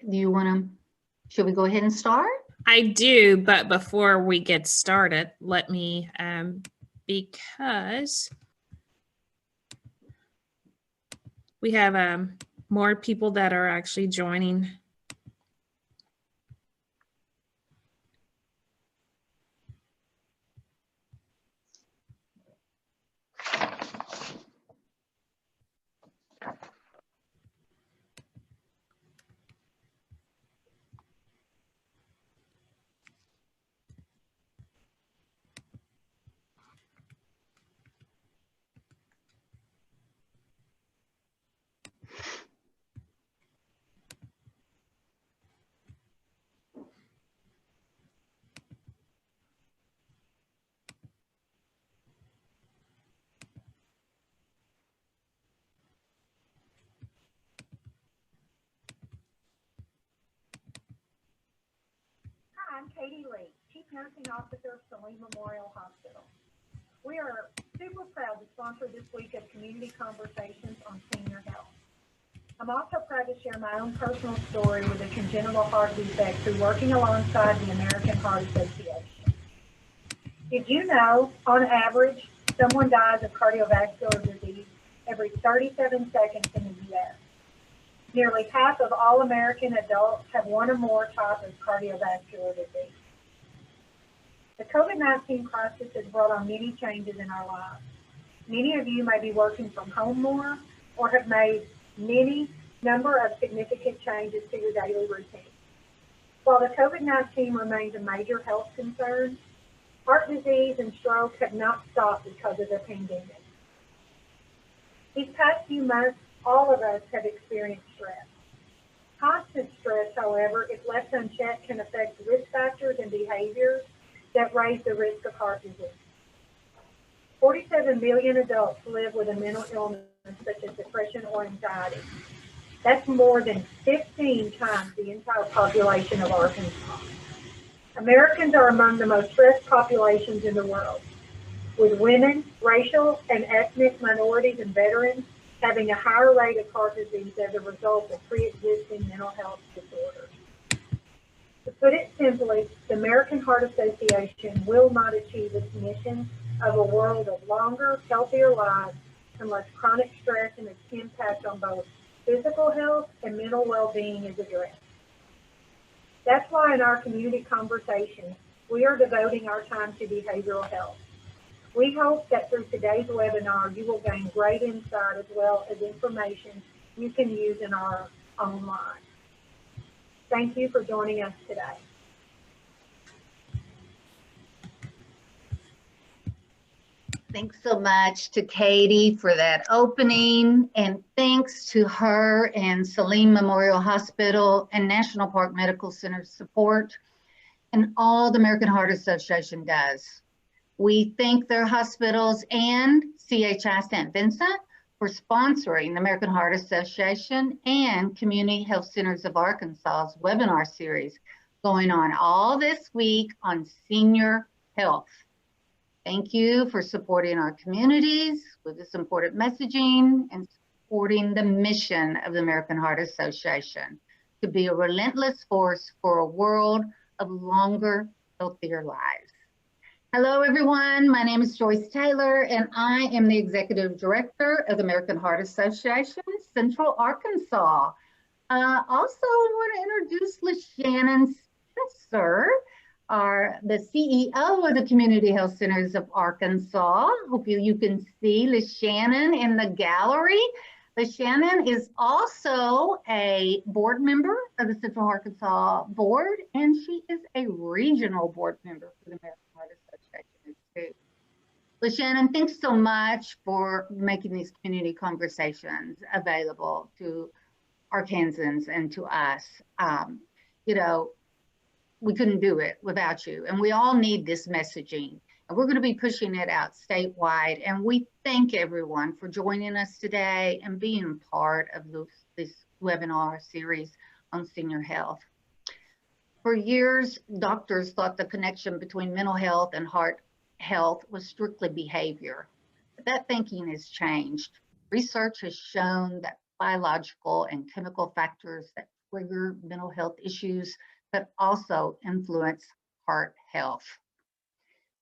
Do you want to, should we go ahead and start? I do, but before we get started, let me, because we have more people that are actually joining. I'm Katie Lee, Chief Nursing Officer of Saline Memorial Hospital. We are super proud to sponsor this week of Community Conversations on Senior Health. I'm also proud to share my own personal story with a congenital heart defect through working alongside the American Heart Association. Did you know, on average, someone dies of cardiovascular disease every 37 seconds in the U.S.? Nearly half of all American adults have one or more types of cardiovascular disease. The COVID-19 crisis has brought on many changes in our lives. Many of you may be working from home more or have made many number of significant changes to your daily routine. While the COVID-19 remains a major health concern, heart disease and stroke have not stopped because of the pandemic. These past few months, all of us have experienced stress. Constant stress, however, if left unchecked, can affect risk factors and behaviors that raise the risk of heart disease. 47 million adults live with a mental illness such as depression or anxiety. That's more than 15 times the entire population of Arkansas. Americans are among the most stressed populations in the world, with women, racial and ethnic minorities, and veterans having a higher rate of heart disease as a result of pre-existing mental health disorders. To put it simply, the American Heart Association will not achieve its mission of a world of longer, healthier lives unless chronic stress and its impact on both physical health and mental well-being is addressed. That's why in our community conversations, we are devoting our time to behavioral health. We hope that through today's webinar, you will gain great insight as well as information you can use in our own lives. Thank you for joining us today. Thanks so much to Katie for that opening, and thanks to her and Saline Memorial Hospital and National Park Medical Center support and all the American Heart Association does. We thank their hospitals and CHI St. Vincent for sponsoring the American Heart Association and Community Health Centers of Arkansas's webinar series going on all this week on senior health. Thank you for supporting our communities with this important messaging and supporting the mission of the American Heart Association to be a relentless force for a world of longer, healthier lives. Hello, everyone. My name is Joyce Taylor, and I am the Executive Director of the American Heart Association, Central Arkansas. Also, I want to introduce LaShannon Spencer, the CEO of the Community Health Centers of Arkansas. Hope you can see LaShannon in the gallery. LaShannon is also a board member of the Central Arkansas Board, and she is a regional board member for the American Heart Association too. LaShannon, thanks so much for making these community conversations available to Arkansans and to us. You know, we couldn't do it without you, and we all need this messaging, and we're going to be pushing it out statewide. And we thank everyone for joining us today and being part of this webinar series on senior health. For years, doctors thought the connection between mental health and heart health was strictly behavior, but that thinking has changed. Research has shown that biological and chemical factors that trigger mental health issues, but also influence heart health.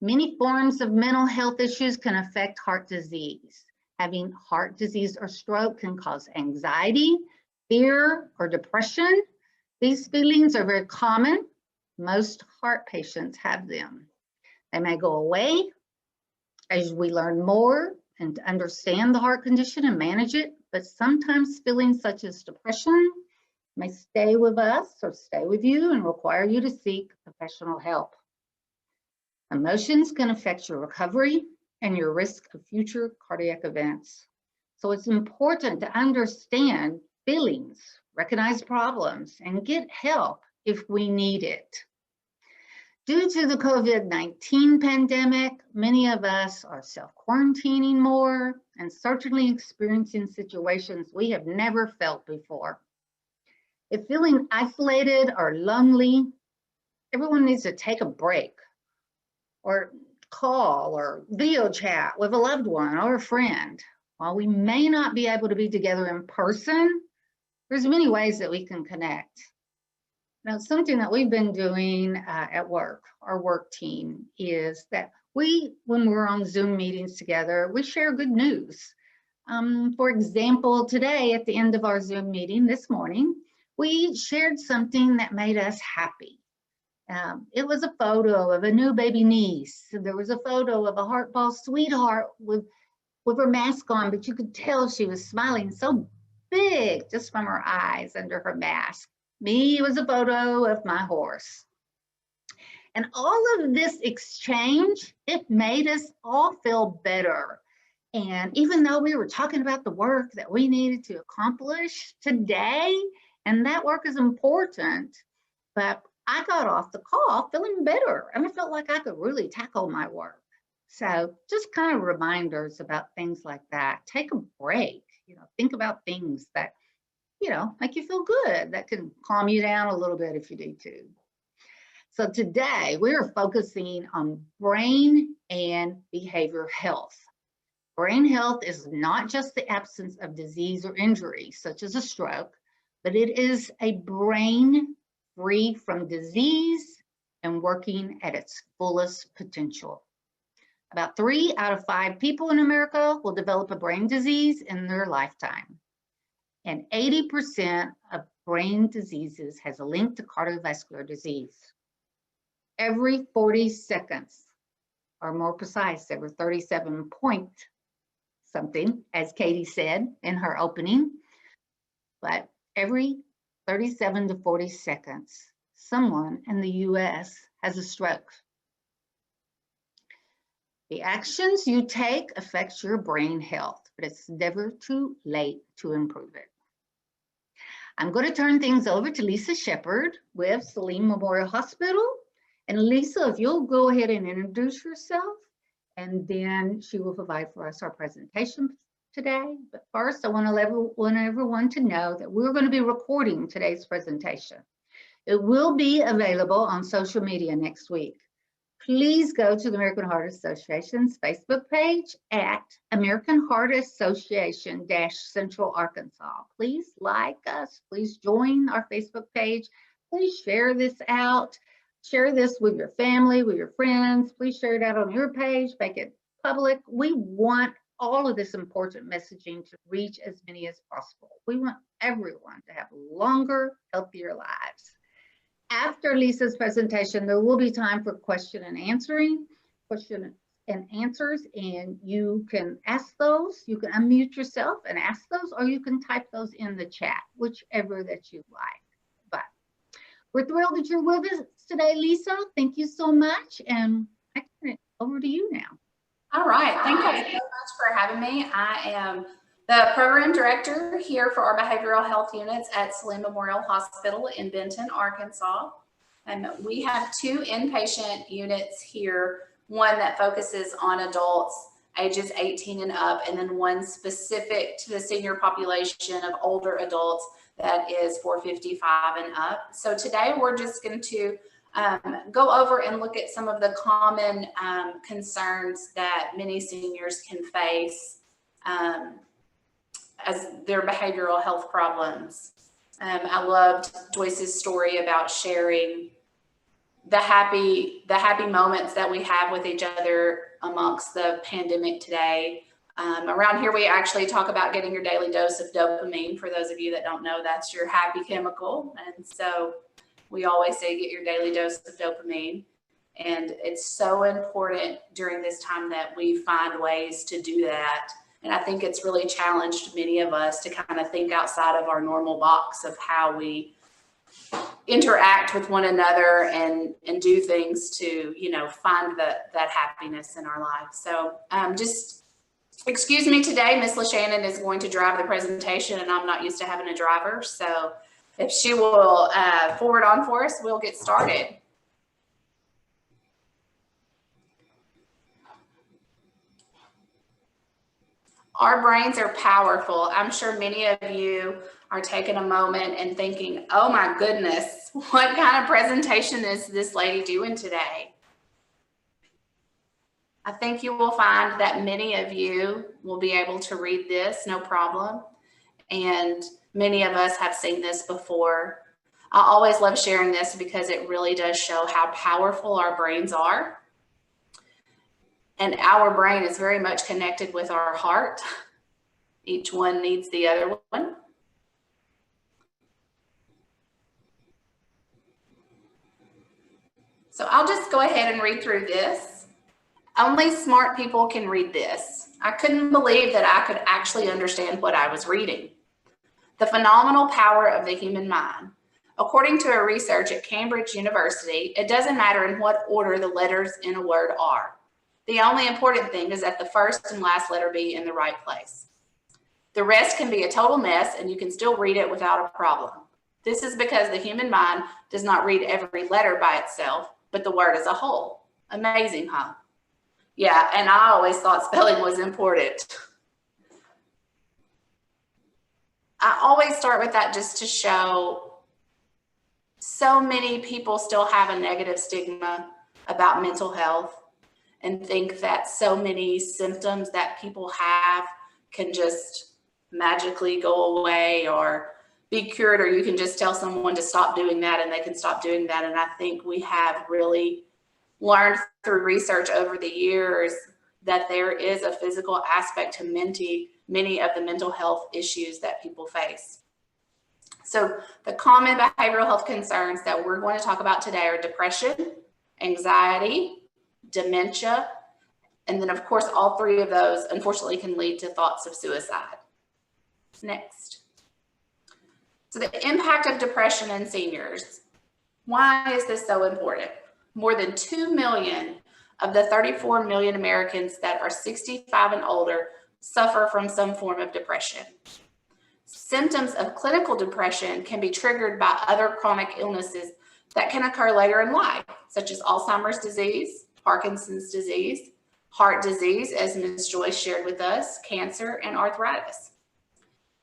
Many forms of mental health issues can affect heart disease. Having heart disease or stroke can cause anxiety, fear, or depression. These feelings are very common. Most heart patients have them. They may go away as we learn more and understand the heart condition and manage it, but sometimes feelings such as depression may stay with us or stay with you and require you to seek professional help. Emotions can affect your recovery and your risk of future cardiac events. So it's important to understand feelings, recognize problems, and get help if we need it. Due to the COVID-19 pandemic, many of us are self-quarantining more and certainly experiencing situations we have never felt before. If feeling isolated or lonely, everyone needs to take a break or call or video chat with a loved one or a friend. While we may not be able to be together in person, there's many ways that we can connect. Now, something that we've been doing at work, our work team, is that when we're on Zoom meetings together, we share good news. For example, today at the end of our Zoom meeting this morning, we shared something that made us happy. It was a photo of a new baby niece. There was a photo of a Heartball sweetheart with her mask on, but you could tell she was smiling so big just from her eyes under her mask. Me was a photo of my horse. And all of this exchange, it made us all feel better. And even though we were talking about the work that we needed to accomplish today, and that work is important, but I got off the call feeling better, and I felt like I could really tackle my work. So just kind of reminders about things like that. Take a break, think about things that, make you feel good, that can calm you down a little bit if you need to. So today we are focusing on brain and behavior health. Brain health is not just the absence of disease or injury, such as a stroke, but it is a brain free from disease and working at its fullest potential. About 3 out of 5 people in America will develop a brain disease in their lifetime. And 80% of brain diseases has a link to cardiovascular disease. Every 40 seconds, or more precise, every 37 point something, as Katie said in her opening, but every 37 to 40 seconds, someone in the US has a stroke. The actions you take affect your brain health, but it's never too late to improve it. I'm going to turn things over to Lisa Shepard with Saline Memorial Hospital. And Lisa, if you'll go ahead and introduce yourself, and then she will provide for us our presentation today. But first, I want everyone to know that we're going to be recording today's presentation. It will be available on social media next week. Please go to the American Heart Association's Facebook page at American Heart Association Central Arkansas. Please like us, please join our Facebook page. Please share this out. Share this with your family, with your friends. Please share it out on your page, make it public. We want all of this important messaging to reach as many as possible. We want everyone to have longer, healthier lives. After Lisa's presentation, there will be time for question and answers, and you can ask those. You can unmute yourself and ask those, or you can type those in the chat, whichever that you like. But we're thrilled that you're with us today, Lisa. Thank you so much, and I turn it over to you now. All right, thank you so much for having me. I am the program director here for our behavioral health units at Saline Memorial Hospital in Benton, Arkansas. And we have 2 inpatient units here, one that focuses on adults ages 18 and up, and then one specific to the senior population of older adults that is for 55 and up. So today we're just going to go over and look at some of the common concerns that many seniors can face as their behavioral health problems I loved Joyce's story about sharing the happy moments that we have with each other amongst the pandemic today. Around here, we actually talk about getting your daily dose of dopamine. For those of you that don't know, that's your happy chemical. And so we always say get your daily dose of dopamine. And it's so important during this time that we find ways to do that. And I think it's really challenged many of us to kind of think outside of our normal box of how we interact with one another and do things to, you know, find that happiness in our life. So just excuse me today, Miss LaShannon is going to drive the presentation and I'm not used to having a driver. So if she will forward on for us, we'll get started. Our brains are powerful. I'm sure many of you are taking a moment and thinking, oh my goodness, what kind of presentation is this lady doing today? I think you will find that many of you will be able to read this, no problem. And many of us have seen this before. I always love sharing this because it really does show how powerful our brains are. And our brain is very much connected with our heart. Each one needs the other one. So I'll just go ahead and read through this. Only smart people can read this. I couldn't believe that I could actually understand what I was reading. The phenomenal power of the human mind. According to a research at Cambridge University, it doesn't matter in what order the letters in a word are. The only important thing is that the first and last letter be in the right place. The rest can be a total mess and you can still read it without a problem. This is because the human mind does not read every letter by itself, but the word as a whole. Amazing, huh? Yeah, and I always thought spelling was important. I always start with that just to show so many people still have a negative stigma about mental health and think that so many symptoms that people have can just magically go away or be cured, or you can just tell someone to stop doing that and they can stop doing that. And I think we have really learned through research over the years that there is a physical aspect to many of the mental health issues that people face. So the common behavioral health concerns that we're going to talk about today are depression, anxiety, dementia, and then of course all three of those unfortunately can lead to thoughts of suicide. Next. So the impact of depression in seniors. Why is this so important? More than 2 million of the 34 million Americans that are 65 and older suffer from some form of depression. Symptoms of clinical depression can be triggered by other chronic illnesses that can occur later in life, such as Alzheimer's disease, Parkinson's disease, heart disease, as Ms. Joyce shared with us, cancer, and arthritis.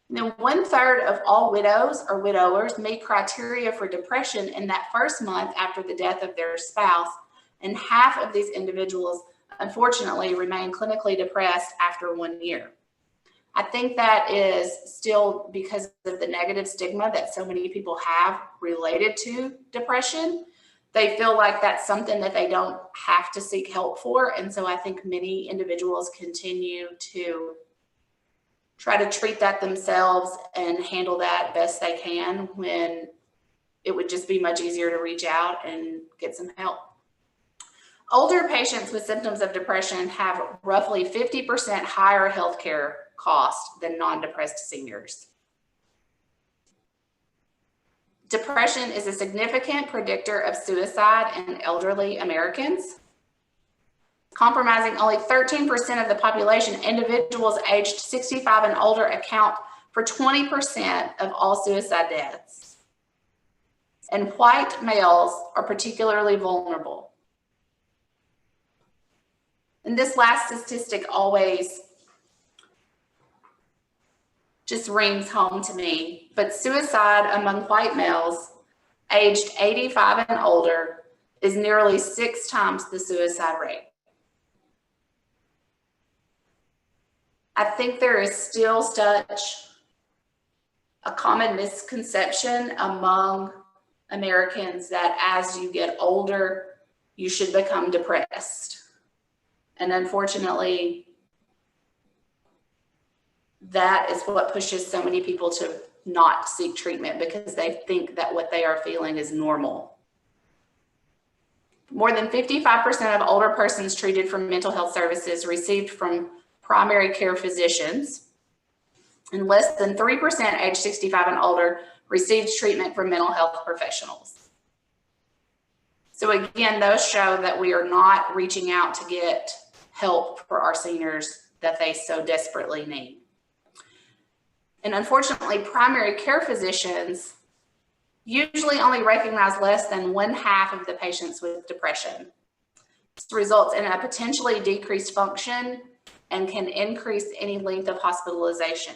And then 1/3 of all widows or widowers meet criteria for depression in that first month after the death of their spouse, and half of these individuals, unfortunately, remain clinically depressed after 1 year. I think that is still because of the negative stigma that so many people have related to depression. They feel like that's something that they don't have to seek help for. And so I think many individuals continue to try to treat that themselves and handle that best they can when it would just be much easier to reach out and get some help. Older patients with symptoms of depression have roughly 50% higher healthcare cost than non-depressed seniors. Depression is a significant predictor of suicide in elderly Americans. Compromising only 13% of the population, individuals aged 65 and older account for 20% of all suicide deaths. And white males are particularly vulnerable. And this last statistic always just rings home to me, but suicide among white males aged 85 and older is nearly 6 times the suicide rate. I think there is still such a common misconception among Americans that as you get older, you should become depressed. And unfortunately, that is what pushes so many people to not seek treatment, because they think that what they are feeling is normal. More than 55% of older persons treated for mental health services received from primary care physicians, and less than 3% age 65 and older received treatment from mental health professionals. So again, those show that we are not reaching out to get help for our seniors that they so desperately need. And unfortunately, primary care physicians usually only recognize less than 1/2 of the patients with depression. This results in a potentially decreased function and can increase any length of hospitalization.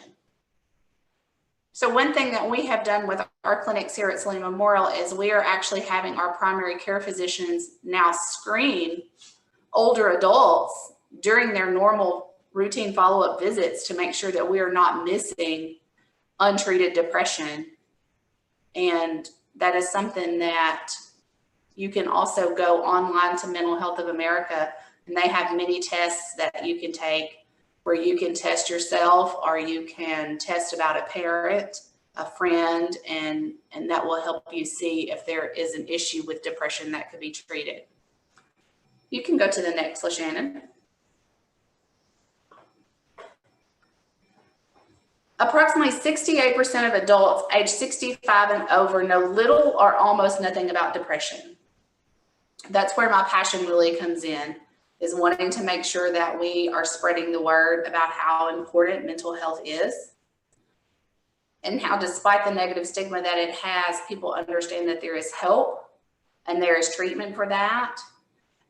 So one thing that we have done with our clinics here at Saline Memorial is we are actually having our primary care physicians now screen older adults during their normal routine follow-up visits to make sure that we are not missing untreated depression. And that is something that you can also go online to Mental Health of America, and they have many tests that you can take where you can test yourself, or you can test about a parent, a friend, and that will help you see if there is an issue with depression that could be treated. You can go to the next, LaShannon. Approximately 68% of adults age 65 and over know little or almost nothing about depression. That's where my passion really comes in, is wanting to make sure that we are spreading the word about how important mental health is, and how, despite the negative stigma that it has, people understand that there is help and there is treatment for that.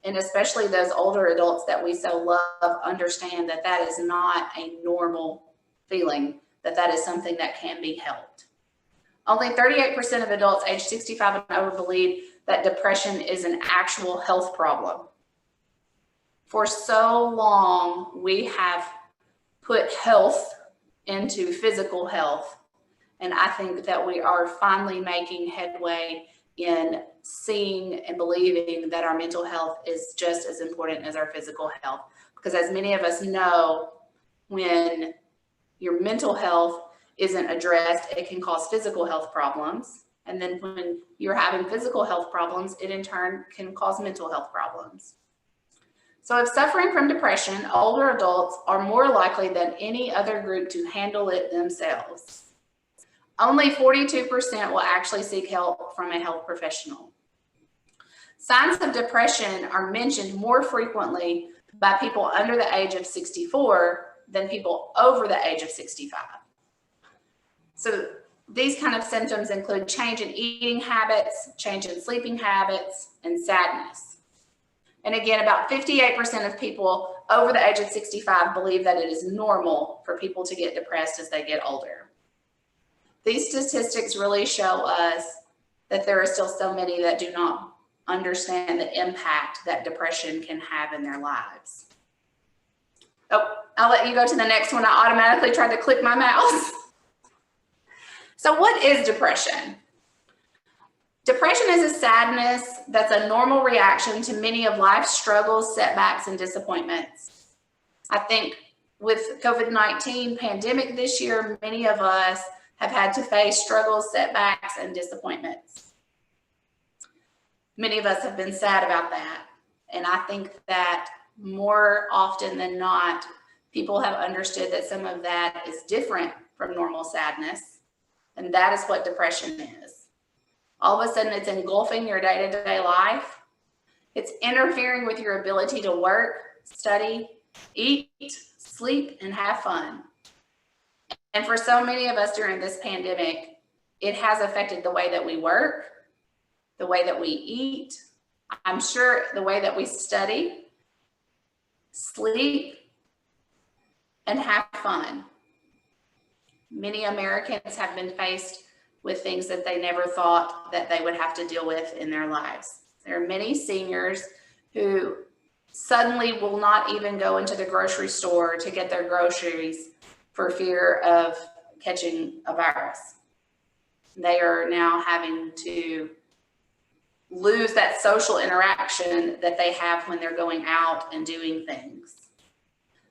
And especially those older adults that we so love understand that that is not a normal feeling, that is something that can be helped. Only 38% of adults age 65 and over believe that depression is an actual health problem. For so long, we have put health into physical health, and I think that we are finally making headway in seeing and believing that our mental health is just as important as our physical health. Because as many of us know, when your mental health isn't addressed, it can cause physical health problems. And then when you're having physical health problems, it in turn can cause mental health problems. So if suffering from depression, older adults are more likely than any other group to handle it themselves. Only 42% will actually seek help from a health professional. Signs of depression are mentioned more frequently by people under the age of 64 than people over the age of 65. So these kind of symptoms include change in eating habits, change in sleeping habits, and sadness. And again, about 58% of people over the age of 65 believe that it is normal for people to get depressed as they get older. These statistics really show us that there are still so many that do not understand the impact that depression can have in their lives. Oh, I'll let you go to the next one. I automatically tried to click my mouse. So what is depression? Depression is a sadness that's a normal reaction to many of life's struggles, setbacks, and disappointments. I think with COVID-19 pandemic this year, many of us have had to face struggles, setbacks, and disappointments. Many of us have been sad about that. And I think that more often than not, people have understood that some of that is different from normal sadness. And that is what depression is. All of a sudden, it's engulfing your day-to-day life. It's interfering with your ability to work, study, eat, sleep, and have fun. And for so many of us during this pandemic, it has affected the way that we work, the way that we eat, I'm sure the way that we study, sleep, and have fun. Many Americans have been faced with things that they never thought that they would have to deal with in their lives. There are many seniors who suddenly will not even go into the grocery store to get their groceries for fear of catching a virus. They are now having to lose that social interaction that they have when they're going out and doing things.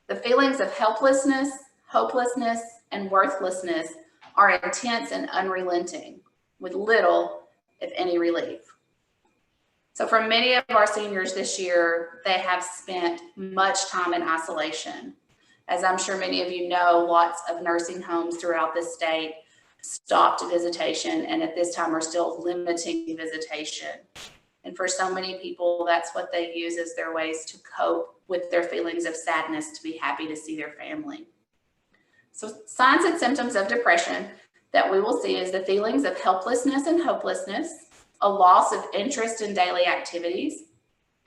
The feelings of helplessness, hopelessness, and worthlessness are intense and unrelenting, with little, if any, relief. So for many of our seniors this year, they have spent much time in isolation. As I'm sure many of you know, lots of nursing homes throughout the state stopped visitation, and at this time are still limiting visitation. And for so many people, that's what they use as their ways to cope with their feelings of sadness, to be happy to see their family. So signs and symptoms of depression that we will see is the feelings of helplessness and hopelessness, a loss of interest in daily activities,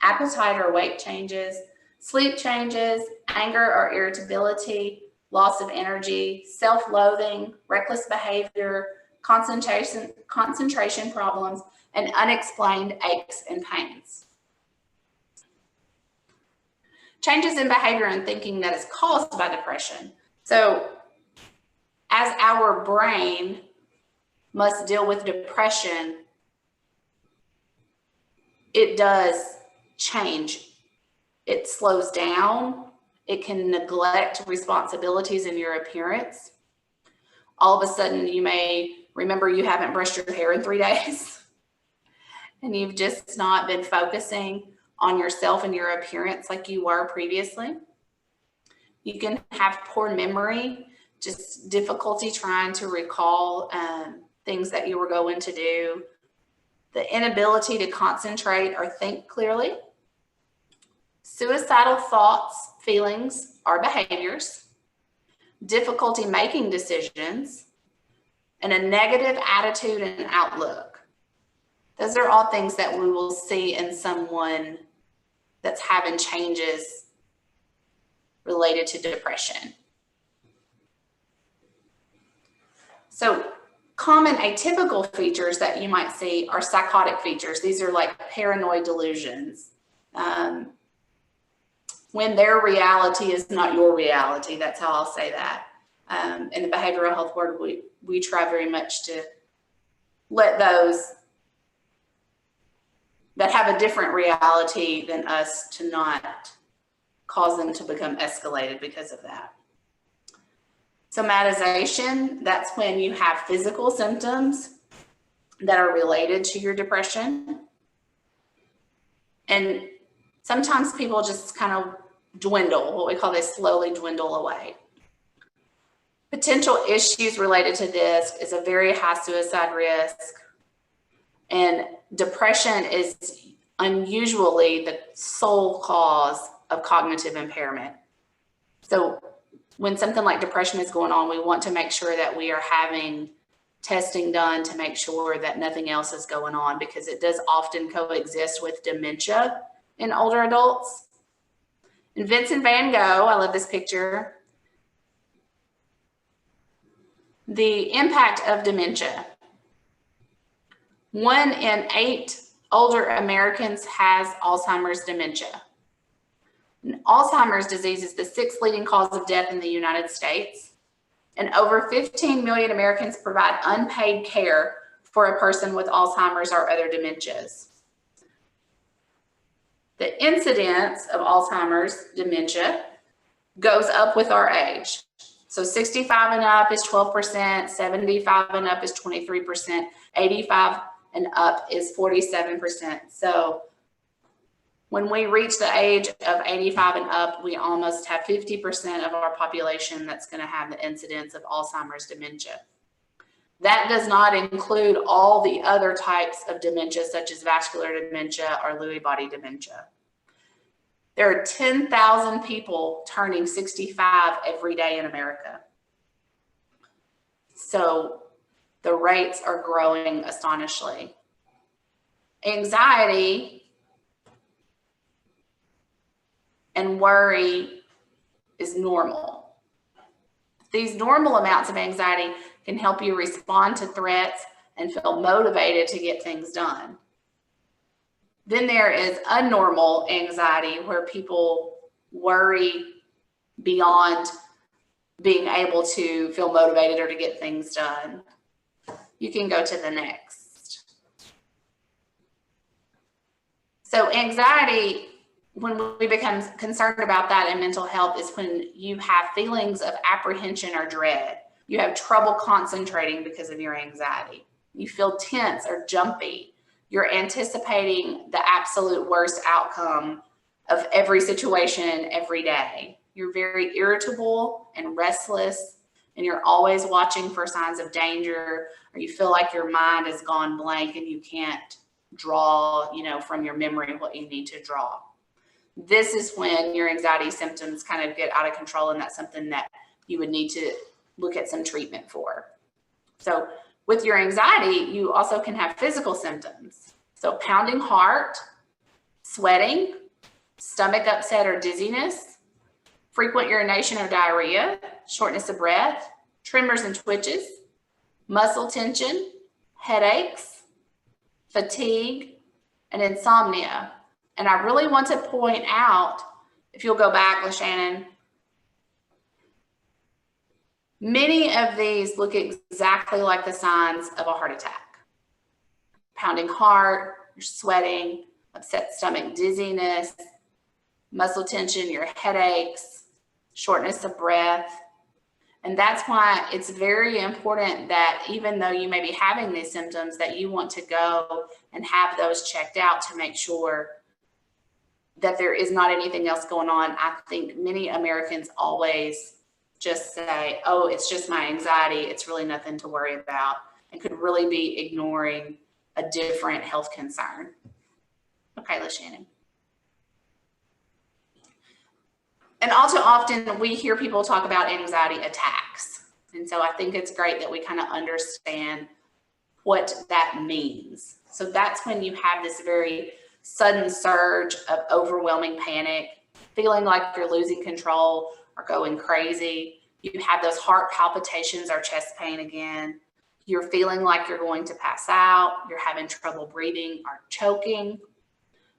appetite or weight changes, sleep changes, anger or irritability, loss of energy, self-loathing, reckless behavior, concentration problems, and unexplained aches and pains. Changes in behavior and thinking that is caused by depression. So as our brain must deal with depression, it does change. It slows down. It can neglect responsibilities in your appearance. All of a sudden, you may remember you haven't brushed your hair in 3 days and you've just not been focusing on yourself and your appearance like you were previously. You can have poor memory, just difficulty trying to recall things that you were going to do, the inability to concentrate or think clearly, suicidal thoughts, feelings, or behaviors, difficulty making decisions, and a negative attitude and outlook. Those are all things that we will see in someone that's having changes related to depression. So common atypical features that you might see are psychotic features. These are like paranoid delusions. When their reality is not your reality, that's how I'll say that. In the behavioral health world, we try very much to let those that have a different reality than us to not cause them to become escalated because of that. Somatization, that's when you have physical symptoms that are related to your depression. And sometimes people just kind of dwindle, what we call this slowly dwindle away. Potential issues related to this is a very high suicide risk. And depression is unusually the sole cause of cognitive impairment. So when something like depression is going on, we want to make sure that we are having testing done to make sure that nothing else is going on, because it does often coexist with dementia in older adults. And Vincent van Gogh, I love this picture. The impact of dementia. 1 in 8 older Americans has Alzheimer's dementia. And Alzheimer's disease is the 6th leading cause of death in the United States. And over 15 million Americans provide unpaid care for a person with Alzheimer's or other dementias. The incidence of Alzheimer's dementia goes up with our age. So 65 and up is 12%, 75 and up is 23%, 85 and up is 47%. So when we reach the age of 85 and up, we almost have 50% of our population that's going to have the incidence of Alzheimer's dementia. That does not include all the other types of dementia, such as vascular dementia or Lewy body dementia. There are 10,000 people turning 65 every day in America. So the rates are growing astonishingly. Anxiety and worry is normal. These normal amounts of anxiety can help you respond to threats and feel motivated to get things done. Then there is abnormal anxiety, where people worry beyond being able to feel motivated or to get things done. You can go to the next. So anxiety, when we become concerned about that in mental health, is when you have feelings of apprehension or dread. You have trouble concentrating because of your anxiety. You feel tense or jumpy. You're anticipating the absolute worst outcome of every situation every day. You're very irritable and restless, and you're always watching for signs of danger, or you feel like your mind has gone blank and you can't draw, from your memory what you need to draw. This is when your anxiety symptoms kind of get out of control, and that's something that you would need to look at some treatment for. So with your anxiety, you also can have physical symptoms. So pounding heart, sweating, stomach upset or dizziness, frequent urination or diarrhea, shortness of breath, tremors and twitches, muscle tension, headaches, fatigue, and insomnia. And I really want to point out, if you'll go back, LaShannon, many of these look exactly like the signs of a heart attack. Pounding heart, you're sweating, upset stomach, dizziness, muscle tension, your headaches, shortness of breath. And that's why it's very important that even though you may be having these symptoms, that you want to go and have those checked out to make sure that there is not anything else going on. I think many Americans always just say, oh, it's just my anxiety. It's really nothing to worry about, and could really be ignoring a different health concern. Okay, LaShannon. And all too often we hear people talk about anxiety attacks. And so I think it's great that we kind of understand what that means. So that's when you have this very sudden surge of overwhelming panic, feeling like you're losing control or going crazy. You have those heart palpitations or chest pain again. You're feeling like you're going to pass out. You're having trouble breathing or choking,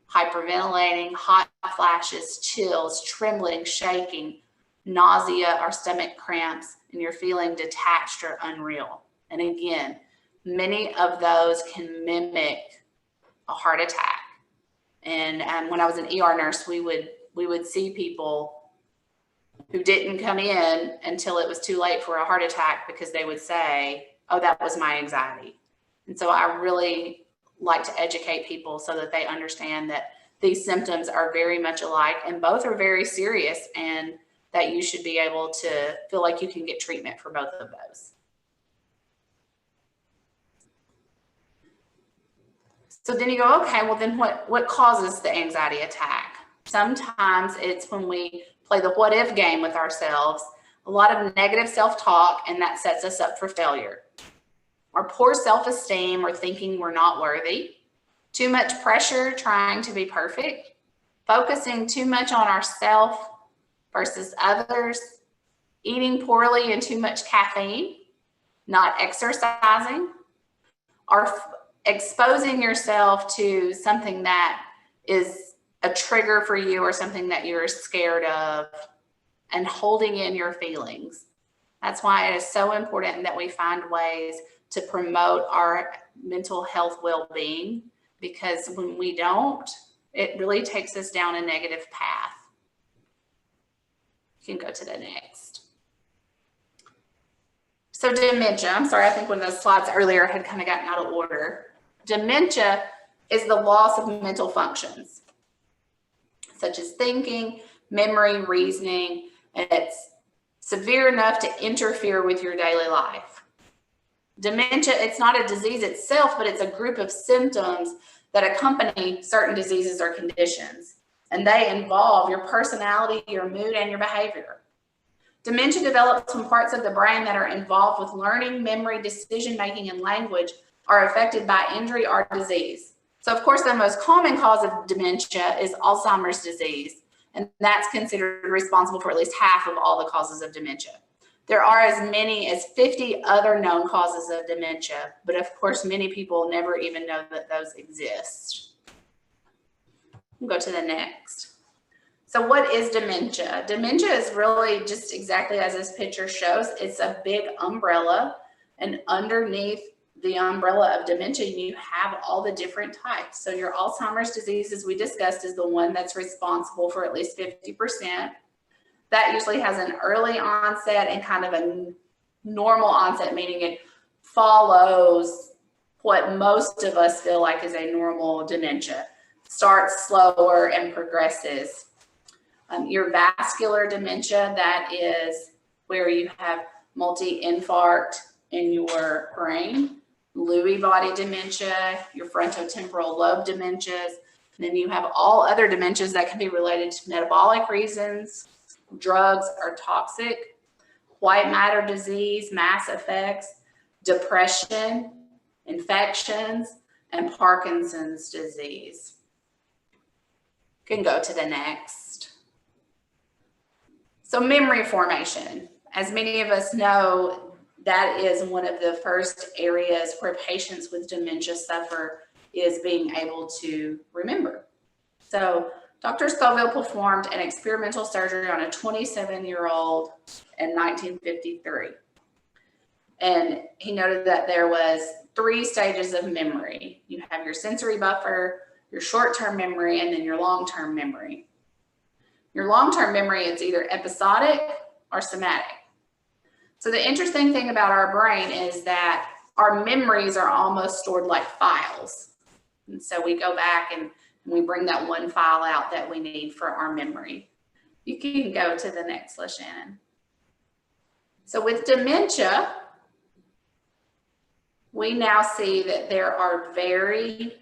hyperventilating, hot flashes, chills, trembling, shaking, nausea or stomach cramps, and you're feeling detached or unreal. And again, many of those can mimic a heart attack. And when I was an ER nurse, we would see people who didn't come in until it was too late for a heart attack, because they would say, oh, that was my anxiety. And so I really like to educate people so that they understand that these symptoms are very much alike, and both are very serious, and that you should be able to feel like you can get treatment for both of those. So then you go, okay, well then what causes the anxiety attack? Sometimes it's when we play the what if game with ourselves, a lot of negative self-talk, and that sets us up for failure. Or poor self-esteem, or thinking we're not worthy. Too much pressure trying to be perfect. Focusing too much on ourselves versus others. Eating poorly and too much caffeine. Not exercising. Or exposing yourself to something that is a trigger for you, or something that you're scared of, and holding in your feelings. That's why it is so important that we find ways to promote our mental health well-being, because when we don't, it really takes us down a negative path. You can go to the next. So dementia, I'm sorry, I think one of those slides earlier had kind of gotten out of order. Dementia is the loss of mental functions, such as thinking, memory, reasoning, and it's severe enough to interfere with your daily life. Dementia, it's not a disease itself, but it's a group of symptoms that accompany certain diseases or conditions, and they involve your personality, your mood, and your behavior. Dementia develops when parts of the brain that are involved with learning, memory, decision-making, and language are affected by injury or disease. So of course, the most common cause of dementia is Alzheimer's disease, and that's considered responsible for at least half of all the causes of dementia. There are as many as 50 other known causes of dementia, but of course, many people never even know that those exist. We'll go to the next. So what is dementia? Dementia is really just exactly as this picture shows. It's a big umbrella, and underneath the umbrella of dementia, you have all the different types. So your Alzheimer's disease, as we discussed, is the one that's responsible for at least 50%. That usually has an early onset and kind of a normal onset, meaning it follows what most of us feel like is a normal dementia. Starts slower and progresses. Your vascular dementia, that is where you have multi-infarct in your brain, Lewy body dementia, your frontotemporal lobe dementias, and then you have all other dementias that can be related to metabolic reasons, drugs are toxic, white matter disease, mass effects, depression, infections, and Parkinson's disease. You can go to the next. So memory formation. As many of us know, that is one of the first areas where patients with dementia suffer, is being able to remember. So Dr. Scoville performed an experimental surgery on a 27-year-old in 1953. And he noted that there was 3 stages of memory. You have your sensory buffer, your short-term memory, and then your long-term memory. Your long-term memory is either episodic or somatic. So the interesting thing about our brain is that our memories are almost stored like files. And so we go back and we bring that one file out that we need for our memory. You can go to the next slide, Shannon. So with dementia, we now see that there are very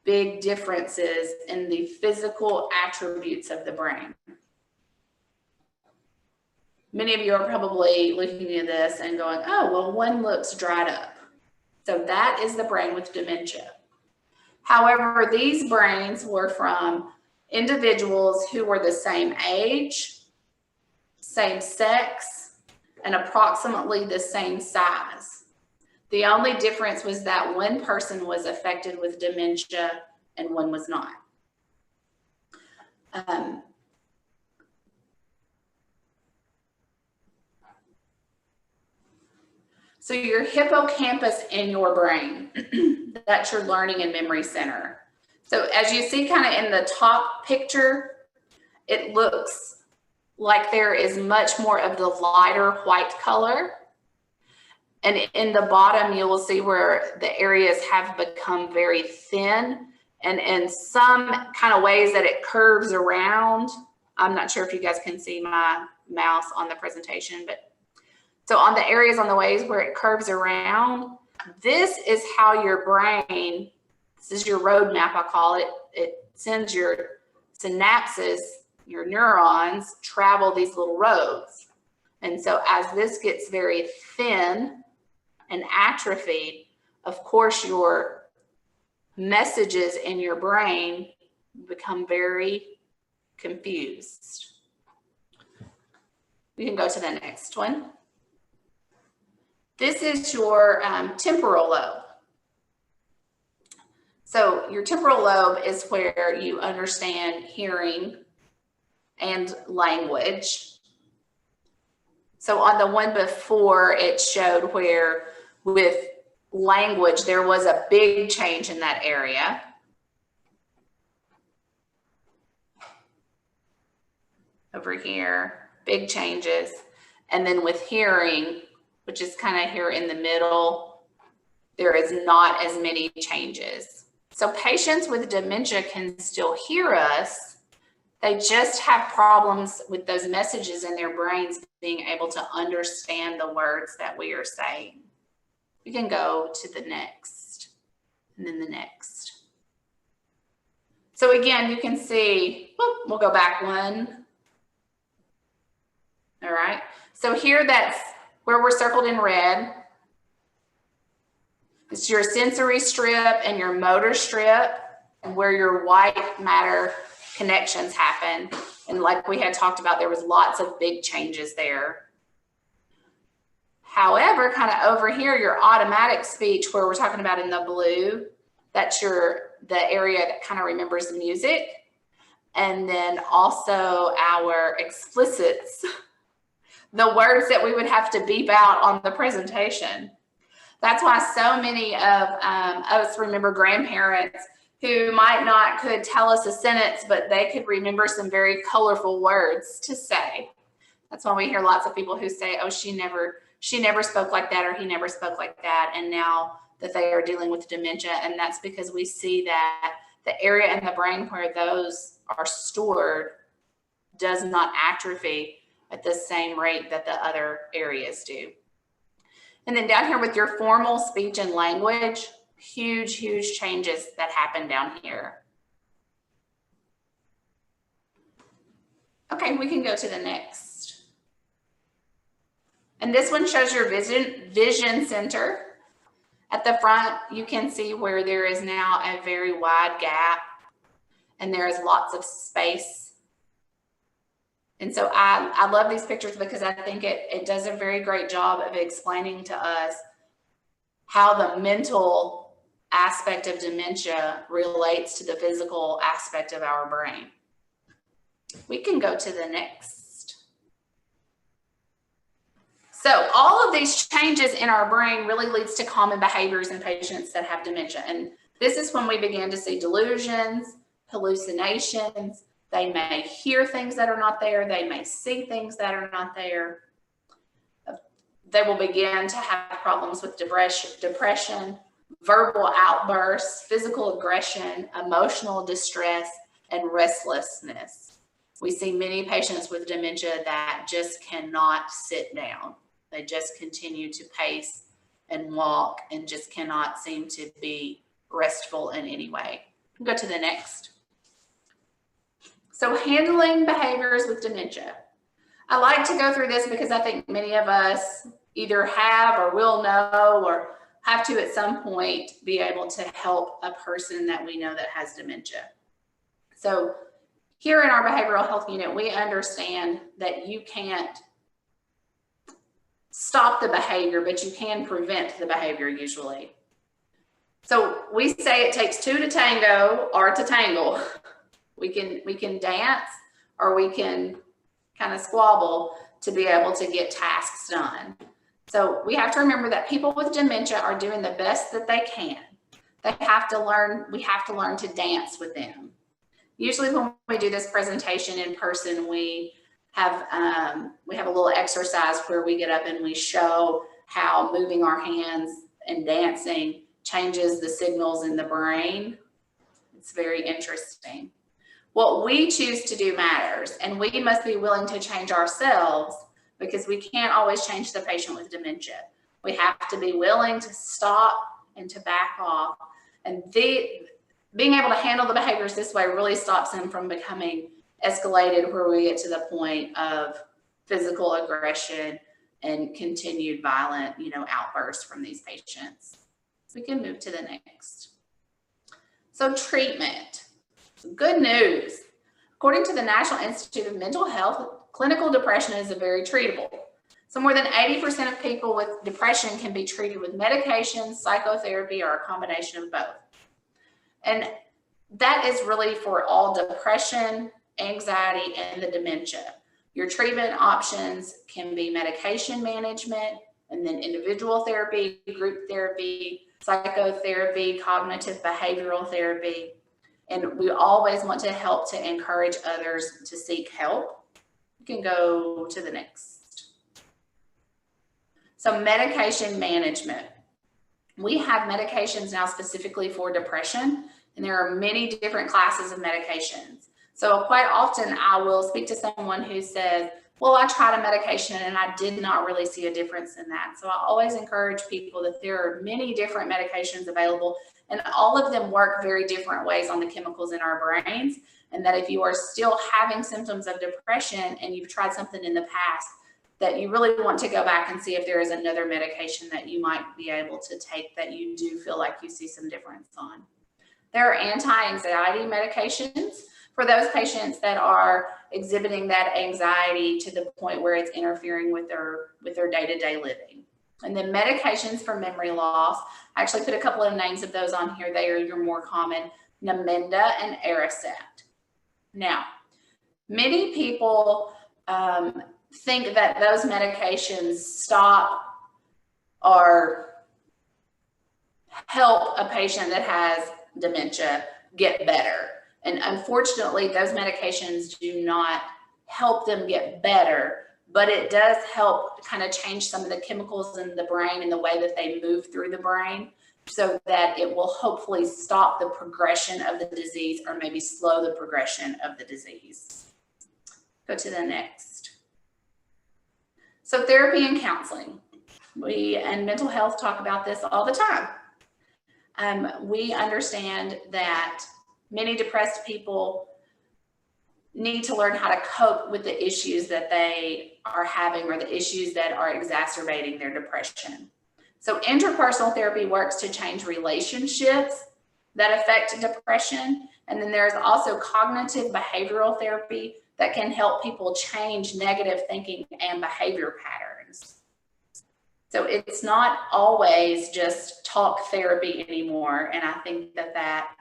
big differences in the physical attributes of the brain. Many of you are probably looking at this and going, oh, well, one looks dried up. So that is the brain with dementia. However, these brains were from individuals who were the same age, same sex, and approximately the same size. The only difference was that one person was affected with dementia and one was not. So your hippocampus in your brain, that's your learning and memory center. So as you see kind of in the top picture, it looks like there is much more of the lighter white color. And in the bottom, you will see where the areas have become very thin. And in some kind of ways that it curves around. I'm not sure if you guys can see my mouse on the presentation, but so on the areas on the ways where it curves around, this is how your brain, this is your roadmap, I call it. It sends your synapses, your neurons, travel these little roads. And so as this gets very thin and atrophied, of course, your messages in your brain become very confused. We can go to the next one. This is your temporal lobe. So your temporal lobe is where you understand hearing and language. So on the one before, it showed where with language, there was a big change in that area. Over here, big changes. And then with hearing, which is kind of here in the middle, there is not as many changes. So patients with dementia can still hear us. They just have problems with those messages in their brains being able to understand the words that we are saying. We can go to the next and then the next. So again, you can see, we'll go back one. All right, so here that's where we're circled in red. It's your sensory strip and your motor strip, and where your white matter connections happen. And like we had talked about, there was lots of big changes there. However, kind of over here, your automatic speech, where we're talking about in the blue, that's the area that kind of remembers music. And then also our explicits, the words that we would have to beep out on the presentation. That's why so many of us remember grandparents who might not could tell us a sentence, but they could remember some very colorful words to say. That's why we hear lots of people who say, oh, she never spoke like that, or he never spoke like that. And now that they are dealing with dementia, and that's because we see that the area in the brain where those are stored does not atrophy at the same rate that the other areas do. And then down here with your formal speech and language, huge, huge changes that happen down here. Okay, we can go to the next. And this one shows your vision center. At the front, you can see where there is now a very wide gap and there is lots of space. And so I love these pictures because I think it does a very great job of explaining to us how the mental aspect of dementia relates to the physical aspect of our brain. We can go to the next. So all of these changes in our brain really leads to common behaviors in patients that have dementia. And this is when we begin to see delusions, hallucinations. They may hear things that are not there. They may see things that are not there. They will begin to have problems with depression, verbal outbursts, physical aggression, emotional distress, and restlessness. We see many patients with dementia that just cannot sit down. They just continue to pace and walk and just cannot seem to be restful in any way. Go to the next. So handling behaviors with dementia. I like to go through this because I think many of us either have or will know or have to at some point be able to help a person that we know that has dementia. So here in our behavioral health unit, we understand that you can't stop the behavior, but you can prevent the behavior usually. So we say it takes two to tango or to tangle. We can dance or we can kind of squabble to be able to get tasks done. So we have to remember that people with dementia are doing the best that they can. We have to learn to dance with them. Usually when we do this presentation in person, we have a little exercise where we get up and we show how moving our hands and dancing changes the signals in the brain. It's very interesting. What we choose to do matters, and we must be willing to change ourselves because we can't always change the patient with dementia. We have to be willing to stop and to back off. And being able to handle the behaviors this way really stops them from becoming escalated where we get to the point of physical aggression and continued violent, outbursts from these patients. We can move to the next. So treatment. Good news. According to the National Institute of Mental Health, clinical depression is very treatable. So more than 80% of people with depression can be treated with medication, psychotherapy, or a combination of both. And that is really for all depression, anxiety, and the dementia. Your treatment options can be medication management, and then individual therapy, group therapy, psychotherapy, cognitive behavioral therapy. And we always want to help to encourage others to seek help. You can go to the next. So medication management. We have medications now specifically for depression, and there are many different classes of medications. So quite often I will speak to someone who says, well, I tried a medication and I did not really see a difference in that. So I always encourage people that there are many different medications available, and all of them work very different ways on the chemicals in our brains. And that if you are still having symptoms of depression and you've tried something in the past, that you really want to go back and see if there is another medication that you might be able to take that you do feel like you see some difference on. There are anti-anxiety medications for those patients that are exhibiting that anxiety to the point where it's interfering with their day-to-day living. And then medications for memory loss. I actually put a couple of names of those on here. They are your more common, Namenda and Aricept. Now, many people think that those medications stop or help a patient that has dementia get better. And unfortunately, those medications do not help them get better, but it does help kind of change some of the chemicals in the brain and the way that they move through the brain, so that it will hopefully stop the progression of the disease or maybe slow the progression of the disease. Go to the next. So therapy and counseling. We and mental health talk about this all the time. We understand that many depressed people need to learn how to cope with the issues that they are having or the issues that are exacerbating their depression. So interpersonal therapy works to change relationships that affect depression. And then there's also cognitive behavioral therapy that can help people change negative thinking and behavior patterns. So it's not always just talk therapy anymore. And I think that that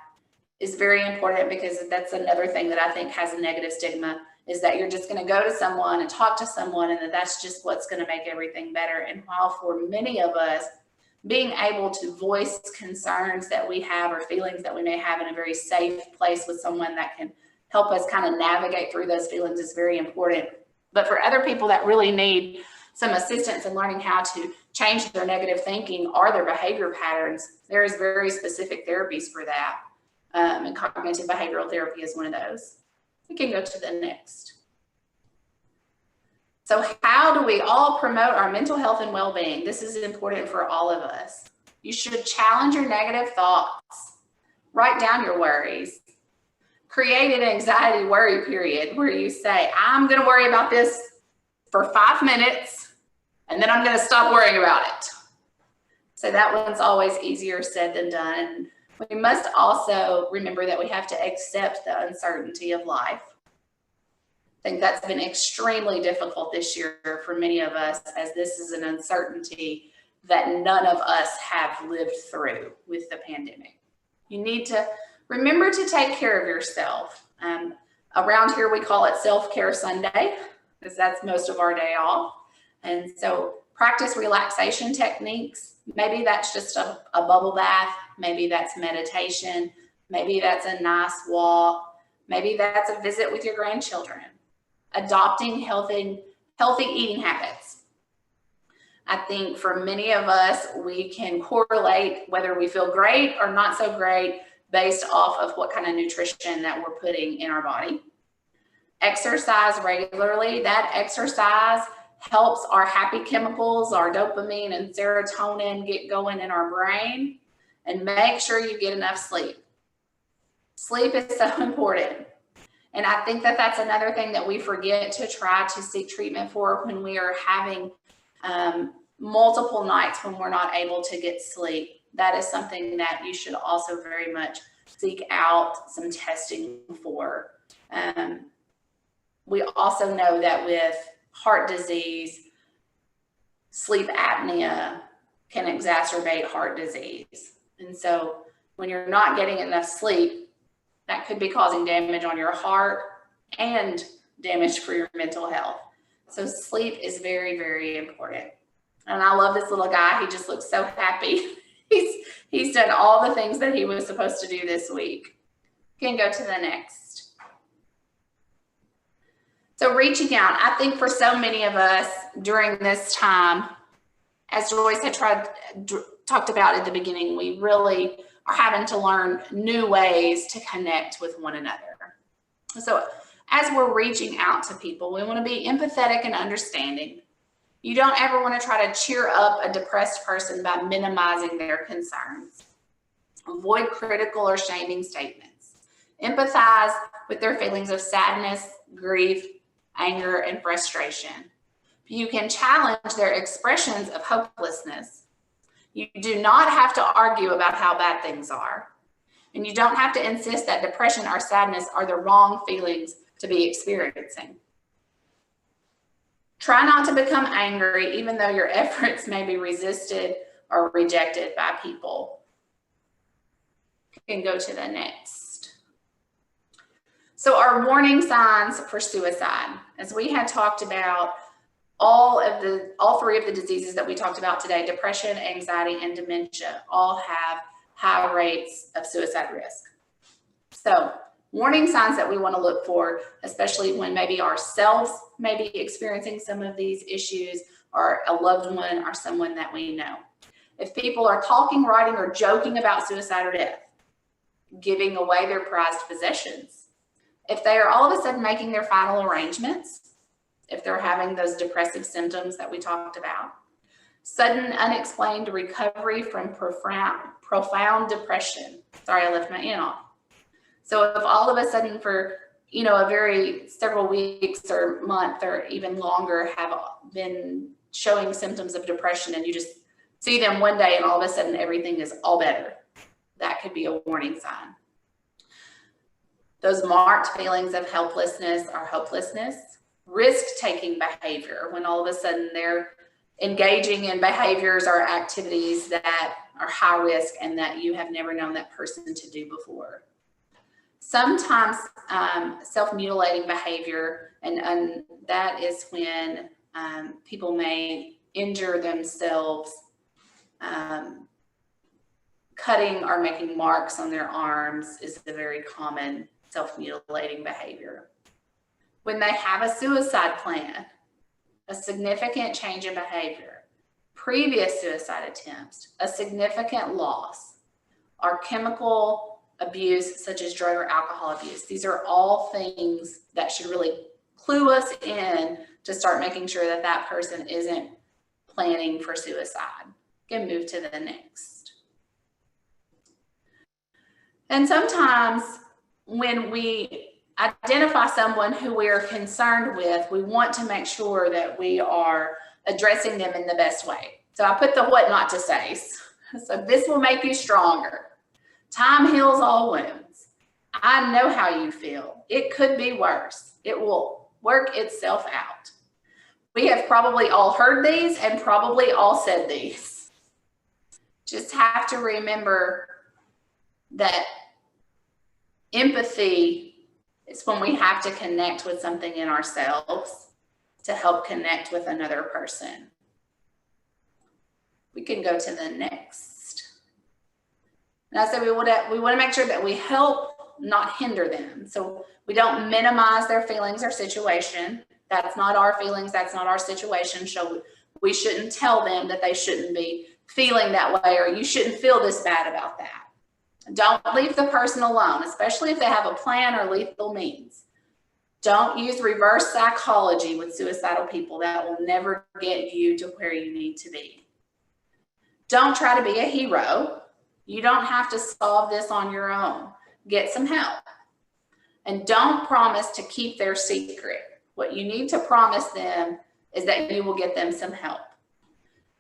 is very important, because that's another thing that I think has a negative stigma, is that you're just going to go to someone and talk to someone and that's just what's going to make everything better. And while for many of us, being able to voice concerns that we have or feelings that we may have in a very safe place with someone that can help us kind of navigate through those feelings is very important. But for other people that really need some assistance in learning how to change their negative thinking or their behavior patterns, there is very specific therapies for that. And cognitive behavioral therapy is one of those. We can go to the next. So how do we all promote our mental health and well-being? This is important for all of us. You should challenge your negative thoughts. Write down your worries. Create an anxiety worry period where you say, I'm going to worry about this for 5 minutes, and then I'm going to stop worrying about it. So that one's always easier said than done. We must also remember that we have to accept the uncertainty of life. I think that's been extremely difficult this year for many of us, as this is an uncertainty that none of us have lived through with the pandemic. You need to remember to take care of yourself. Around here, we call it Self-Care Sunday, because that's most of our day off. And so practice relaxation techniques. Maybe that's just a bubble bath. Maybe that's meditation. Maybe that's a nice walk. Maybe that's a visit with your grandchildren. Adopting healthy eating habits. I think for many of us, we can correlate whether we feel great or not so great based off of what kind of nutrition that we're putting in our body. Exercise regularly. That exercise helps our happy chemicals, our dopamine and serotonin get going in our brain. And make sure you get enough sleep. Sleep is so important. And I think that that's another thing that we forget to try to seek treatment for when we are having multiple nights when we're not able to get sleep. That is something that you should also very much seek out some testing for. We also know that with heart disease, sleep apnea can exacerbate heart disease. And so when you're not getting enough sleep, that could be causing damage on your heart and damage for your mental health. So sleep is very, very important. And I love this little guy. He just looks so happy. He's done all the things that he was supposed to do this week. You can go to the next. So reaching out, I think for so many of us during this time, as Joyce had talked about at the beginning, we really are having to learn new ways to connect with one another. So as we're reaching out to people, we want to be empathetic and understanding. You don't ever want to try to cheer up a depressed person by minimizing their concerns. Avoid critical or shaming statements. Empathize with their feelings of sadness, grief, anger, and frustration. You can challenge their expressions of hopelessness. You do not have to argue about how bad things are. And you don't have to insist that depression or sadness are the wrong feelings to be experiencing. Try not to become angry, even though your efforts may be resisted or rejected by people. You can go to the next. So our warning signs for suicide, as we had talked about, all three of the diseases that we talked about today, depression, anxiety, and dementia, all have high rates of suicide risk. So warning signs that we want to look for, especially when maybe ourselves may be experiencing some of these issues, or a loved one or someone that we know. If people are talking, writing, or joking about suicide or death, giving away their prized possessions, if they are all of a sudden making their final arrangements, if they're having those depressive symptoms that we talked about, sudden unexplained recovery from profound depression. Sorry, I left my N off. So if all of a sudden for, several weeks or month or even longer have been showing symptoms of depression, and you just see them one day and all of a sudden everything is all better, that could be a warning sign. Those marked feelings of helplessness or hopelessness, risk-taking behavior, when all of a sudden they're engaging in behaviors or activities that are high risk and that you have never known that person to do before. Sometimes self-mutilating behavior, and that is when people may injure themselves, cutting or making marks on their arms is a very common self-mutilating behavior. When they have a suicide plan, a significant change in behavior, previous suicide attempts, a significant loss, or chemical abuse such as drug or alcohol abuse. These are all things that should really clue us in to start making sure that that person isn't planning for suicide. You can move to the next. And sometimes when we identify someone who we are concerned with, we want to make sure that we are addressing them in the best way. So I put the what not to says. So this will make you stronger. Time heals all wounds. I know how you feel. It could be worse. It will work itself out. We have probably all heard these and probably all said these. Just have to remember that empathy is when we have to connect with something in ourselves to help connect with another person. We can go to the next. And I said we want to make sure that we help, not hinder them. So we don't minimize their feelings or situation. That's not our feelings. That's not our situation. So we shouldn't tell them that they shouldn't be feeling that way, or you shouldn't feel this bad about that. Don't leave the person alone, especially if they have a plan or lethal means. Don't use reverse psychology with suicidal people. That will never get you to where you need to be. Don't try to be a hero. You don't have to solve this on your own. Get some help. And don't promise to keep their secret. What you need to promise them is that you will get them some help.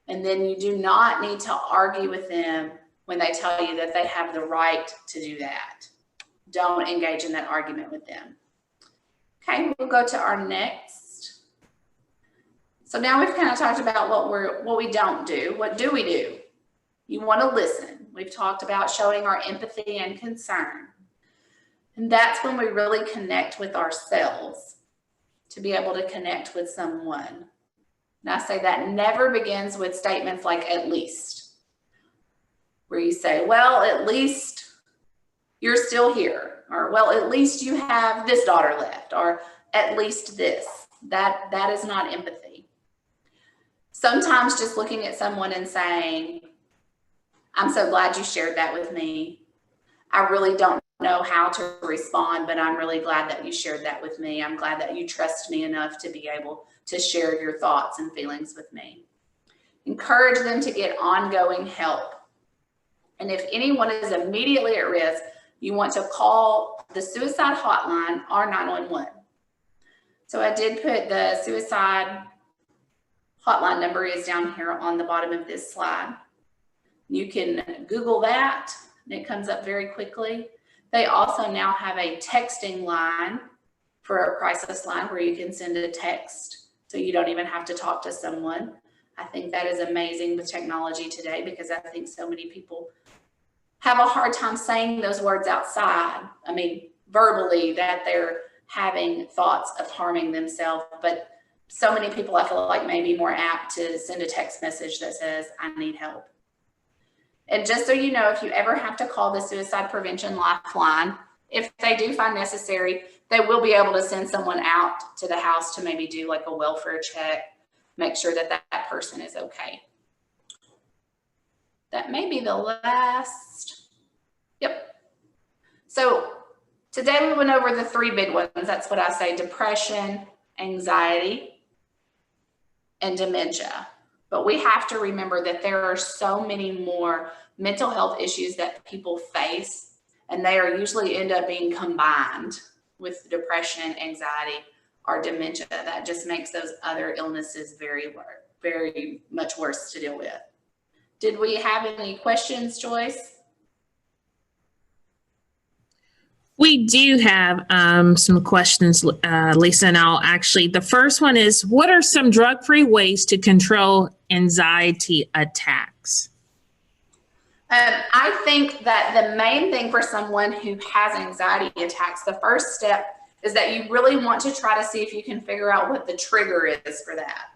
And then you do not need to argue with them when they tell you that they have the right to do that. Don't engage in that argument with them. Okay, we'll go to our next. So now we've kind of talked about what we don't do. What do we do? You want to listen. We've talked about showing our empathy and concern. And that's when we really connect with ourselves to be able to connect with someone. And I say that never begins with statements like "at least," where you say, well, at least you're still here, or well, at least you have this daughter left, or at least this. That is not empathy. Sometimes just looking at someone and saying, I'm so glad you shared that with me. I really don't know how to respond, but I'm really glad that you shared that with me. I'm glad that you trust me enough to be able to share your thoughts and feelings with me. Encourage them to get ongoing help. And if anyone is immediately at risk, you want to call the suicide hotline or 911. So I did put the suicide hotline number is down here on the bottom of this slide. You can Google that and it comes up very quickly. They also now have a texting line for a crisis line where you can send a text so you don't even have to talk to someone. I think that is amazing with technology today, because I think so many people have a hard time saying those words outside. I mean, verbally, that they're having thoughts of harming themselves, but so many people I feel like may be more apt to send a text message that says, I need help. And just so you know, if you ever have to call the Suicide Prevention Lifeline, if they do find necessary, they will be able to send someone out to the house to maybe do like a welfare check, make sure that that person is okay. That may be the last. Yep. So today we went over the 3 big ones. That's what I say: depression, anxiety, and dementia. But we have to remember that there are so many more mental health issues that people face, and they are usually end up being combined with depression, anxiety, or dementia. That just makes those other illnesses very much worse to deal with. Did we have any questions, Joyce? We do have some questions, Lisa, and the first one is, what are some drug-free ways to control anxiety attacks? I think that the main thing for someone who has anxiety attacks, the first step is that you really want to try to see if you can figure out what the trigger is for that.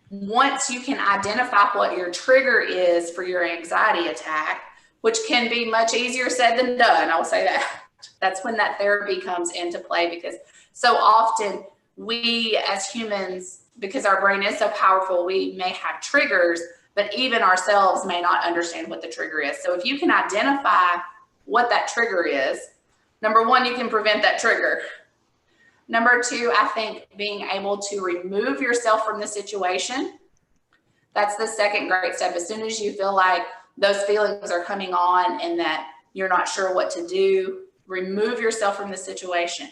Once you can identify what your trigger is for your anxiety attack, which can be much easier said than done, I'll say that. That's when that therapy comes into play, because so often we as humans, because our brain is so powerful, we may have triggers, but even ourselves may not understand what the trigger is. So if you can identify what that trigger is, number one, you can prevent that trigger. Number two, I think being able to remove yourself from the situation. That's the second great step. As soon as you feel like those feelings are coming on and that you're not sure what to do, remove yourself from the situation.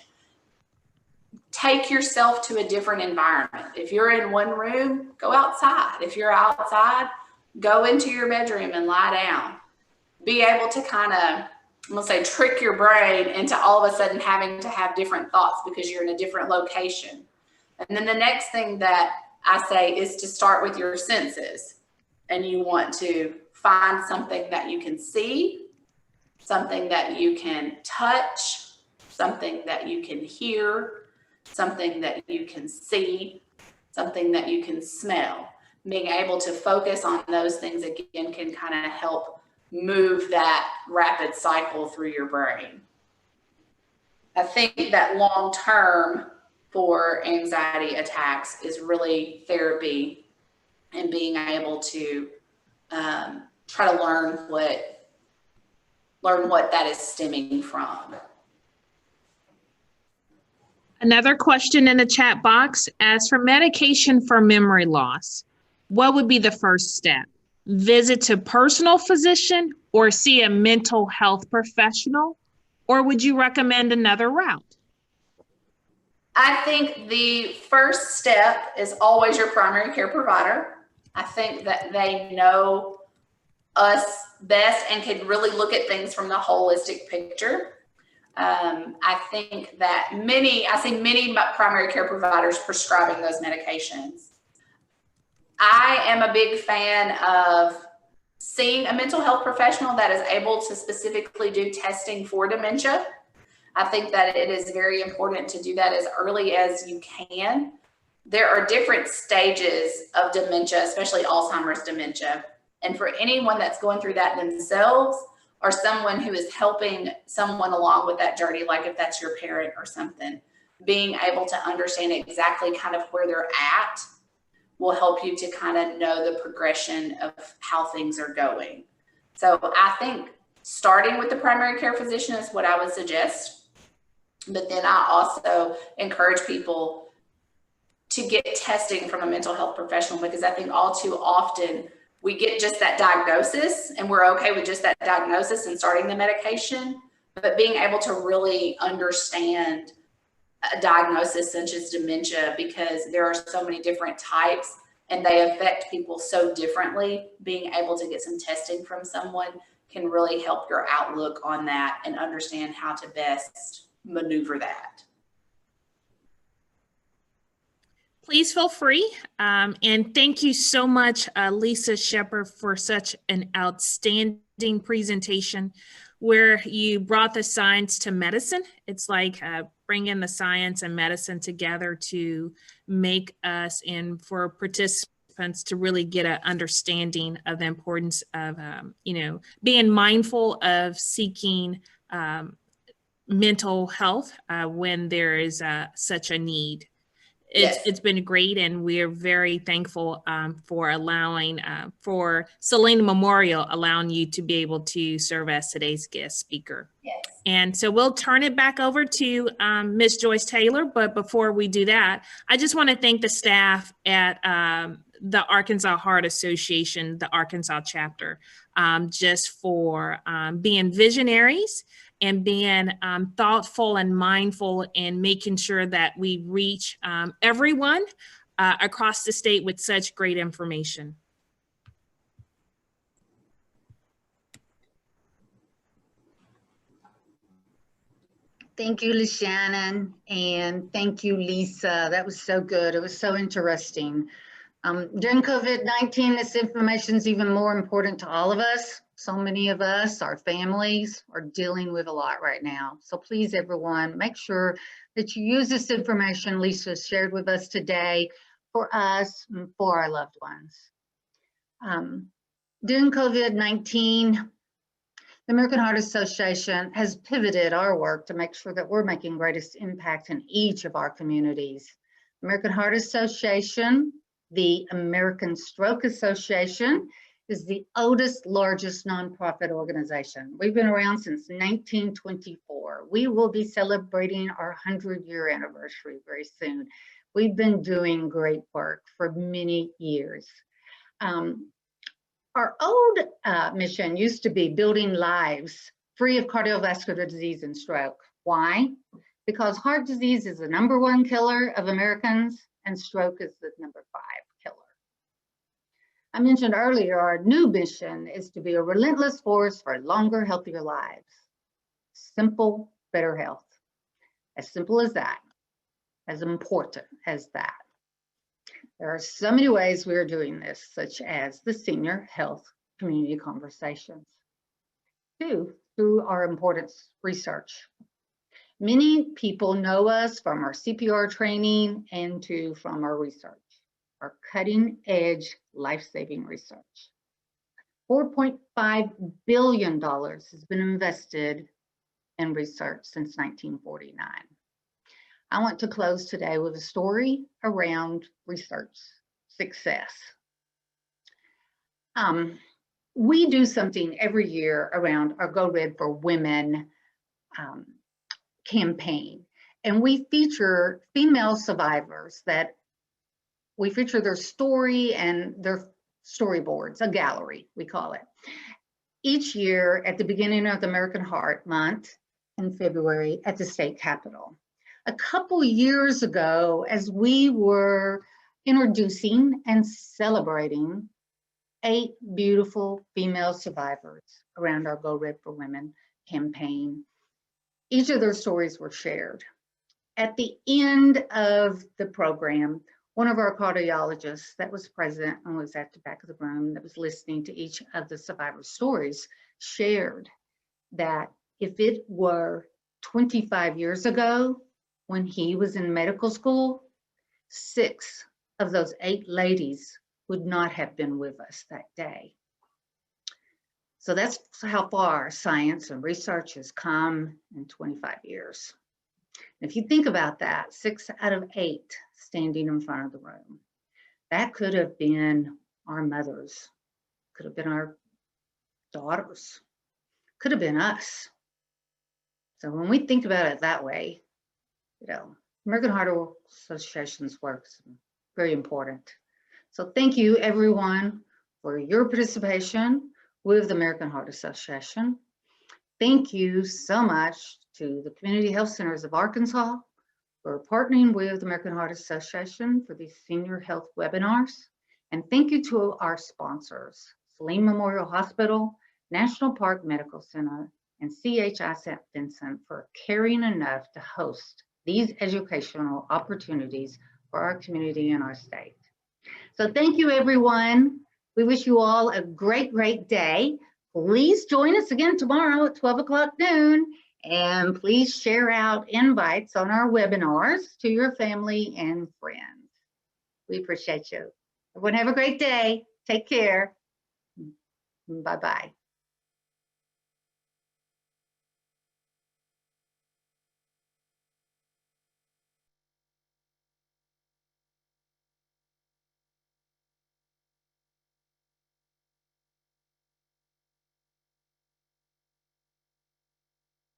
Take yourself to a different environment. If you're in one room, go outside. If you're outside, go into your bedroom and lie down. Be able to kind of, I'm gonna say, trick your brain into all of a sudden having to have different thoughts because you're in a different location. And then the next thing that I say is to start with your senses. And you want to find something that you can see, something that you can touch, something that you can hear, something that you can see, something that you can smell. Being able to focus on those things again can kind of help move that rapid cycle through your brain. I think that long term for anxiety attacks is really therapy and being able to try to learn what that is stemming from. Another question in the chat box: as for medication for memory loss, what would be the first step? Visit to personal physician or see a mental health professional? Or would you recommend another route? I think the first step is always your primary care provider. I think that they know us best and can really look at things from the holistic picture. I think that I see many primary care providers prescribing those medications. I am a big fan of seeing a mental health professional that is able to specifically do testing for dementia. I think that it is very important to do that as early as you can. There are different stages of dementia, especially Alzheimer's dementia. And for anyone that's going through that themselves, or someone who is helping someone along with that journey, like if that's your parent or something, being able to understand exactly kind of where they're at will help you to kind of know the progression of how things are going. So I think starting with the primary care physician is what I would suggest. But then I also encourage people to get testing from a mental health professional, because I think all too often we get just that diagnosis and we're okay with just that diagnosis and starting the medication, but being able to really understand a diagnosis such as dementia, because there are so many different types and they affect people so differently, being able to get some testing from someone can really help your outlook on that and understand how to best maneuver that. Please feel free. And thank you so much, Lisa Shepherd, for such an outstanding presentation where you brought the science to medicine. It's like bringing the science and medicine together to make us and for participants to really get an understanding of the importance of, being mindful of seeking mental health when there is such a need. Yes. It's been great, and we're very thankful for allowing, for Selena Memorial allowing you to be able to serve as today's guest speaker. Yes. And so we'll turn it back over to Ms. Joyce Taylor. But before we do that, I just want to thank the staff at the Arkansas Heart Association, the Arkansas chapter, just for being visionaries and being thoughtful and mindful and making sure that we reach everyone across the state with such great information. Thank you, LaShannon, and thank you, Lisa. That was so good. It was so interesting. During COVID-19, this information is even more important to all of us. So many of us, our families, are dealing with a lot right now. So please, everyone, make sure that you use this information Lisa shared with us today for us and for our loved ones. During COVID-19, the American Heart Association has pivoted our work to make sure that we're making greatest impact in each of our communities. American Heart Association, the American Stroke Association, is the oldest, largest nonprofit organization. We've been around since 1924. We will be celebrating our 100-year anniversary very soon. We've been doing great work for many years. Our old mission used to be building lives free of cardiovascular disease and stroke. Why? Because heart disease is the #1 killer of Americans and stroke is the #5 killer. I mentioned earlier, our new mission is to be a relentless force for longer, healthier lives. Simple, better health. As simple as that, as important as that. There are so many ways we are doing this, such as the Senior Health Community Conversations. 2, through our importance research. Many people know us from our CPR training and from our research, our cutting edge life-saving research. $4.5 billion has been invested in research since 1949. I want to close today with a story around research success. We do something every year around our Go Red for Women campaign, and we feature female survivors that we feature their story and their storyboards, a gallery, we call it. Each year at the beginning of the American Heart Month in February at the state capitol. A couple years ago, as we were introducing and celebrating 8 beautiful female survivors around our Go Red for Women campaign, each of their stories were shared. At the end of the program, one of our cardiologists that was present and was at the back of the room that was listening to each of the survivors' stories shared that if it were 25 years ago when he was in medical school, 6 of those 8 ladies would not have been with us that day. So that's how far science and research has come in 25 years. If you think about that, 6 out of 8 standing in front of the room, that could have been our mothers, could have been our daughters, could have been us. So when we think about it that way, American Heart Association's work is very important. So thank you everyone for your participation with the American Heart Association. Thank you so much to the Community Health Centers of Arkansas for partnering with the American Heart Association for these senior health webinars. And thank you to our sponsors, Selena Memorial Hospital, National Park Medical Center, and CHI St. Vincent for caring enough to host these educational opportunities for our community and our state. So thank you, everyone. We wish you all a great, great day. Please join us again tomorrow at 12 o'clock noon. And please share out invites on our webinars to your family and friends. We appreciate you. Everyone have a great day. Take care. Bye-bye.